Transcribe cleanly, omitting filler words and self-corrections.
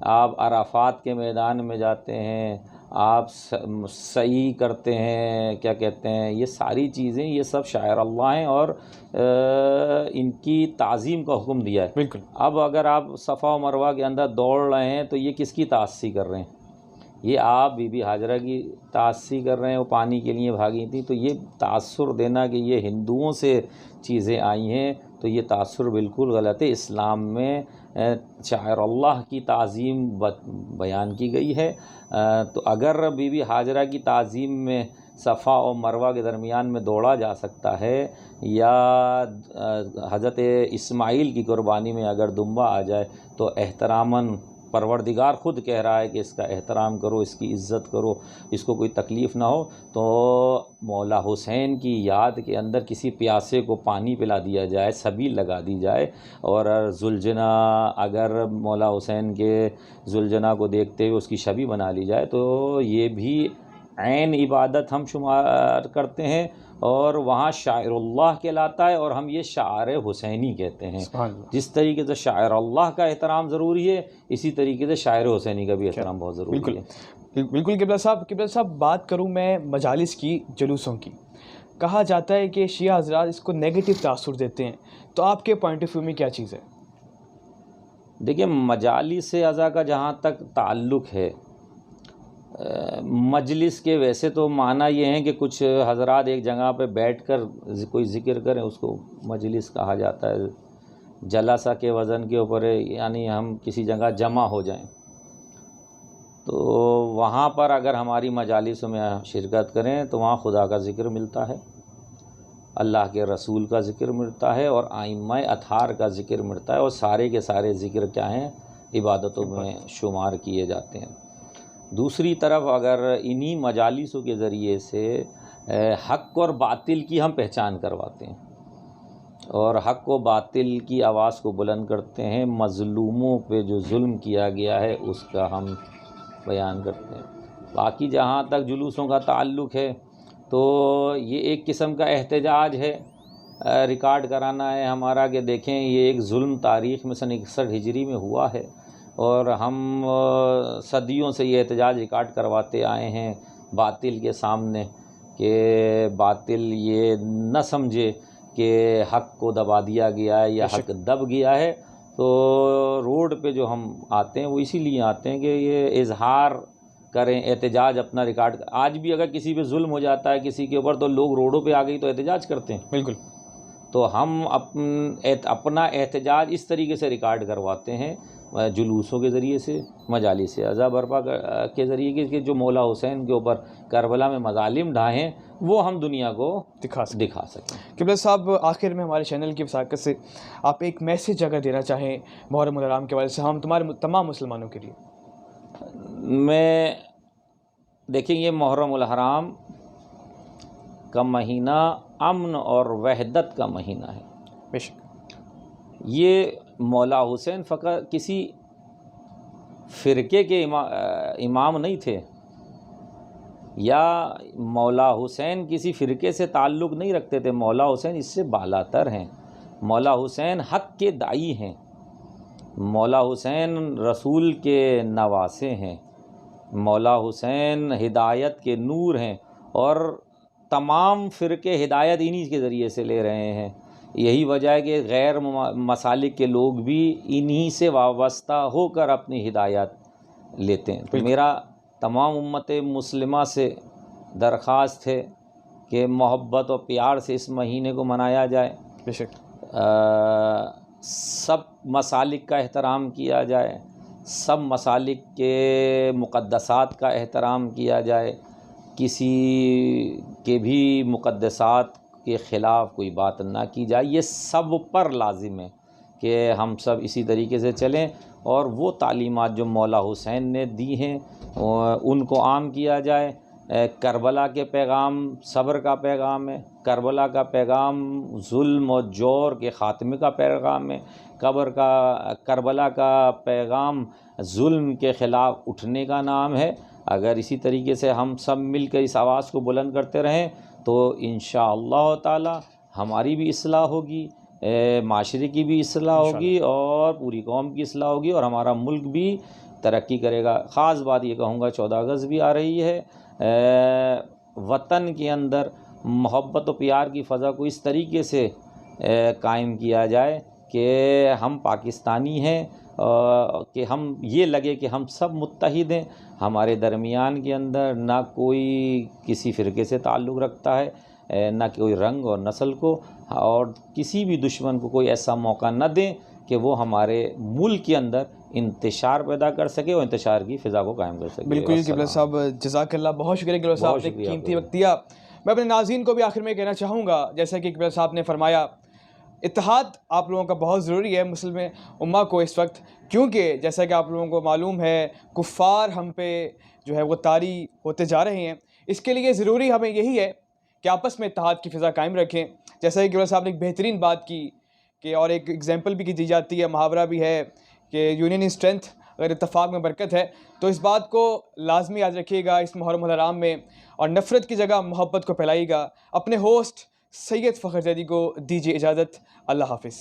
آپ عرفات کے میدان میں جاتے ہیں، آپ سعی کرتے ہیں، کیا کہتے ہیں، یہ ساری چیزیں یہ سب شاعر اللہ ہیں اور ان کی تعظیم کا حکم دیا ہے۔ بالکل اب اگر آپ صفا و مروہ کے اندر دوڑ رہے ہیں تو یہ کس کی تعصی کر رہے ہیں؟ یہ آپ بی بی ہاجرہ کی تعصی کر رہے ہیں، وہ پانی کے لیے بھاگی تھیں، تو یہ تأثر دینا کہ یہ ہندوؤں سے چیزیں آئی ہیں تو یہ تأثر بالکل غلط ہے۔ اسلام میں شاعر اللہ کی تعظیم بیان کی گئی ہے، تو اگر بی بی ہاجرہ کی تعظیم میں صفا و مروہ کے درمیان میں دوڑا جا سکتا ہے، یا حضرت اسماعیل کی قربانی میں اگر دمبا آ جائے تو احتراماً پروردگار خود کہہ رہا ہے کہ اس کا احترام کرو، اس کی عزت کرو، اس کو کوئی تکلیف نہ ہو، تو مولا حسین کی یاد کے اندر کسی پیاسے کو پانی پلا دیا جائے، سبیل لگا دی جائے، اور ذوالجناح اگر مولا حسین کے ذوالجناح کو دیکھتے ہوئے اس کی شبیہ بنا لی جائے تو یہ بھی عین عبادت ہم شمار کرتے ہیں، اور وہاں شاعر اللہ کہلاتا ہے، اور ہم یہ شاعر حسینی کہتے ہیں۔ سبحان اللہ۔ جس طریقے سے شاعر اللہ کا احترام ضروری ہے، اسی طریقے سے شاعر حسینی کا بھی احترام بہت ضروری بالکل ہے۔ بالکل قبلہ صاحب بات کروں میں مجالس کی، جلوسوں کی، کہا جاتا ہے کہ شیعہ حضرات اس کو نیگیٹو تاثر دیتے ہیں، تو آپ کے پوائنٹ آف ویو میں کیا چیز ہے؟ دیکھیں، مجالس اعضاء کا جہاں تک تعلق ہے، مجلس کے ویسے تو معنی یہ ہیں کہ کچھ حضرات ایک جگہ پہ بیٹھ کر کوئی ذکر کریں، اس کو مجلس کہا جاتا ہے۔ جلسہ کے وزن کے اوپر ہے، یعنی ہم کسی جگہ جمع ہو جائیں، تو وہاں پر اگر ہماری مجالس میں شرکت کریں تو وہاں خدا کا ذکر ملتا ہے، اللہ کے رسول کا ذکر ملتا ہے، اور ائمہ اطہار کا ذکر ملتا ہے، اور سارے کے سارے ذکر کیا ہیں؟ عبادتوں میں شمار کیے جاتے ہیں۔ دوسری طرف اگر انہی مجالسوں کے ذریعے سے حق اور باطل کی ہم پہچان کرواتے ہیں، اور حق و باطل کی آواز کو بلند کرتے ہیں، مظلوموں پہ جو ظلم کیا گیا ہے اس کا ہم بیان کرتے ہیں۔ باقی جہاں تک جلوسوں کا تعلق ہے تو یہ ایک قسم کا احتجاج ہے، ریکارڈ کرانا ہے ہمارا کہ دیکھیں یہ ایک ظلم تاریخ میں سن 61 ہجری میں ہوا ہے، اور ہم صدیوں سے یہ احتجاج ریکارڈ کرواتے آئے ہیں باطل کے سامنے، کہ باطل یہ نہ سمجھے کہ حق کو دبا دیا گیا ہے یا حق دب گیا ہے۔ تو روڈ پہ جو ہم آتے ہیں وہ اسی لیے آتے ہیں کہ یہ اظہار کریں، احتجاج اپنا ریکارڈ۔ آج بھی اگر کسی پہ ظلم ہو جاتا ہے کسی کے اوپر تو لوگ روڈوں پہ آ گئی تو احتجاج کرتے ہیں۔ بالکل۔ تو ہم اپنا احتجاج اس طریقے سے ریکارڈ کرواتے ہیں، جلوسوں کے ذریعے سے، مجالس اعضاء برپا کے ذریعے کہ جو مولا حسین کے اوپر کربلا میں مظالم ڈھائیں وہ ہم دنیا کو دکھا سکیں۔ قبلہ صاحب، آخر میں ہمارے چینل کی وساقت سے آپ ایک میسیج اگر دینا چاہیں محرم الحرام کے حوالے سے ہم تمام مسلمانوں کے لیے۔ دیکھیں، یہ محرم الحرام کا مہینہ امن اور وحدت کا مہینہ ہے۔ بے شک۔ یہ مولا حسین فقط کسی فرقے کے امام نہیں تھے، یا مولا حسین کسی فرقے سے تعلق نہیں رکھتے تھے، مولا حسین اس سے بالاتر ہیں۔ مولا حسین حق کے داعی ہیں، مولا حسین رسول کے نواسے ہیں، مولا حسین ہدایت کے نور ہیں، اور تمام فرقے ہدایت انہی کے ذریعے سے لے رہے ہیں۔ یہی وجہ ہے کہ غیر مسالک کے لوگ بھی انہی سے وابستہ ہو کر اپنی ہدایت لیتے ہیں۔ تو میرا تمام امت مسلمہ سے درخواست ہے کہ محبت و پیار سے اس مہینے کو منایا جائے، بے شک، سب مسالک کا احترام کیا جائے، سب مسالک کے مقدسات کا احترام کیا جائے، کسی کے بھی مقدسات کے خلاف کوئی بات نہ کی جائے۔ یہ سب پر لازم ہے کہ ہم سب اسی طریقے سے چلیں، اور وہ تعلیمات جو مولا حسین نے دی ہیں ان کو عام کیا جائے۔ کربلا کے پیغام صبر کا پیغام ہے، کربلا کا پیغام ظلم و جور کے خاتمے کا پیغام ہے، کربلا کا پیغام ظلم کے خلاف اٹھنے کا نام ہے۔ اگر اسی طریقے سے ہم سب مل کر اس آواز کو بلند کرتے رہیں تو انشاءاللہ تعالی ہماری بھی اصلاح ہوگی، معاشرے کی بھی اصلاح ہوگی، اور پوری قوم کی اصلاح ہوگی، اور ہمارا ملک بھی ترقی کرے گا۔ خاص بات یہ کہوں گا 14 اگست بھی آ رہی ہے، وطن کے اندر محبت و پیار کی فضا کو اس طریقے سے قائم کیا جائے کہ ہم پاکستانی ہیں، کہ ہم یہ لگے کہ ہم سب متحد ہیں، ہمارے درمیان کے اندر نہ کوئی کسی فرقے سے تعلق رکھتا ہے، نہ کوئی رنگ اور نسل کو، اور کسی بھی دشمن کو کوئی ایسا موقع نہ دیں کہ وہ ہمارے ملک کے اندر انتشار پیدا کر سکے اور انتشار کی فضا کو قائم کر سکے۔ بالکل قبلہ صاحب، جزاک اللہ، بہت شکریہ قبلہ صاحب، نے قیمتی وقت دیا۔ میں اپنے ناظرین کو بھی آخر میں کہنا چاہوں گا، جیسا کہ قبلہ صاحب نے فرمایا، اتحاد آپ لوگوں کا بہت ضروری ہے مسلم امہ کو اس وقت، کیونکہ جیسا کہ آپ لوگوں کو معلوم ہے کفار ہم پہ جو ہے وہ طاری ہوتے جا رہے ہیں۔ اس کے لیے ضروری ہمیں یہی ہے کہ آپس میں اتحاد کی فضا قائم رکھیں۔ جیسا کہ قبلہ صاحب نے ایک بہترین بات کی کہ، اور ایک ایگزامپل بھی کی دی جاتی ہے، محاورہ بھی ہے کہ یونین ان اسٹرینتھ، اگر اتفاق میں برکت ہے، تو اس بات کو لازمی یاد رکھیے گا اس محرم الحرام میں، اور نفرت کی جگہ محبت کو پھیلائیے گا۔ اپنے ہوسٹ سید فخر زیدی کو دیجیے اجازت، اللہ حافظ۔